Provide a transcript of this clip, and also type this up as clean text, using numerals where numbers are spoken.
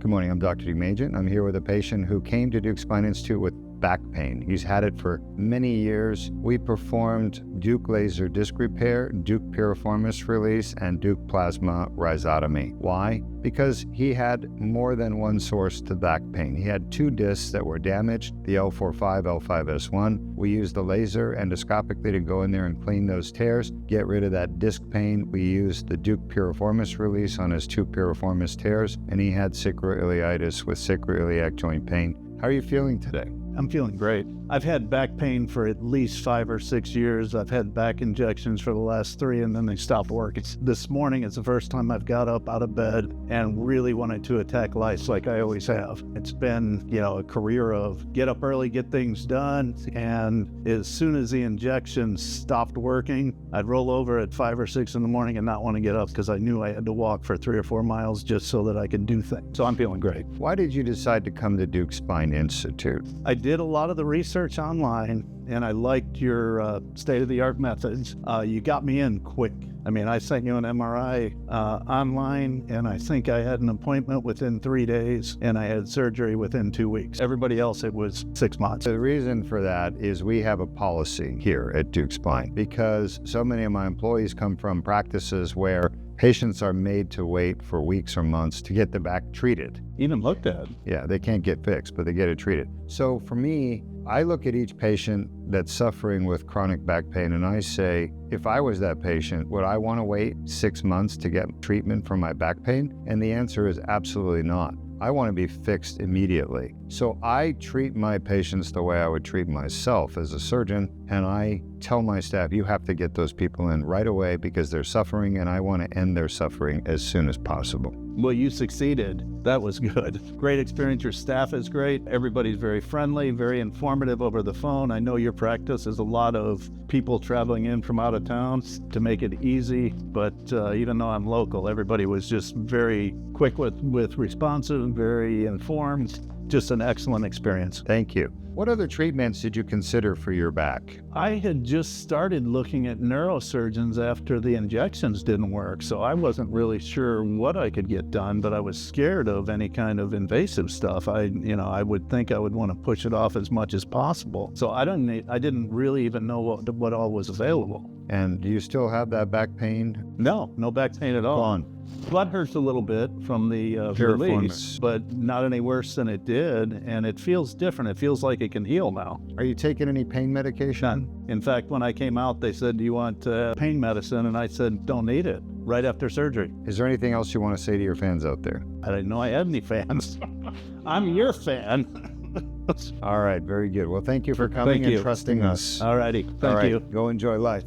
Good morning, I'm Dr. Deukmedjian. I'm here with a patient who came to Deuk Spine Institute with back pain. He's had it for many years. We performed Deuk laser disc repair, Deuk piriformis release, and Deuk plasma rhizotomy. Why? Because he had more than one source to back pain. He had two discs that were damaged, the L45, L5S1. We used the laser endoscopically to go in there and clean those tears, get rid of that disc pain. We used the Deuk piriformis release on his two piriformis tears, and he had sacroiliitis with sacroiliac joint pain. How are you feeling today? I'm feeling great. I've had back pain for at least 5 or 6 years. I've had back injections for the last 3, and then they stopped working. This morning is the first time I've got up out of bed and really wanted to attack life like I always have. It's been, a career of get up early, get things done, and as soon as the injections stopped working, I'd roll over at 5 or 6 in the morning and not want to get up because I knew I had to walk for 3 or 4 miles just so that I could do things. So I'm feeling great. Why did you decide to come to Deuk Spine Institute? I did a lot of the research online, and I liked your state-of-the-art methods. You got me in quick. I sent you an MRI online, and I think I had an appointment within 3 days, and I had surgery within 2 weeks. Everybody else, it was 6 months. The reason for that is we have a policy here at Deuk Spine because so many of my employees come from practices where patients are made to wait for weeks or months to get the back treated. Even looked at. Yeah, they can't get fixed, but they get it treated. So for me, I look at each patient that's suffering with chronic back pain and I say, if I was that patient, would I want to wait 6 months to get treatment for my back pain? And the answer is absolutely not. I want to be fixed immediately. So I treat my patients the way I would treat myself as a surgeon, and I tell my staff, you have to get those people in right away because they're suffering and I want to end their suffering as soon as possible. Well, you succeeded. That was good. Great experience. Your staff is great. Everybody's very friendly, very informative over the phone. I know your practice is a lot of people traveling in from out of town to make it easy, but even though I'm local, everybody was just very quick with responsive, very informed. Just an excellent experience. Thank you. What other treatments did you consider for your back? I had just started looking at neurosurgeons after the injections didn't work, so I wasn't really sure what I could get done, but I was scared of any kind of invasive stuff. I would think I would want to push it off as much as possible. So I didn't really even know what all was available. And do you still have that back pain? No back pain at all. Gone. Blood hurts a little bit from the release, but not any worse than it did, and it feels different. It feels like it can heal now. Are you taking any pain medication? None. In fact, when I came out, they said, do you want pain medicine? And I said, don't need it, right after surgery. Is there anything else you want to say to your fans out there? I didn't know I had any fans. I'm your fan. All right, very good. Well, thank you for coming and trusting us. All righty, thank you. Go enjoy life.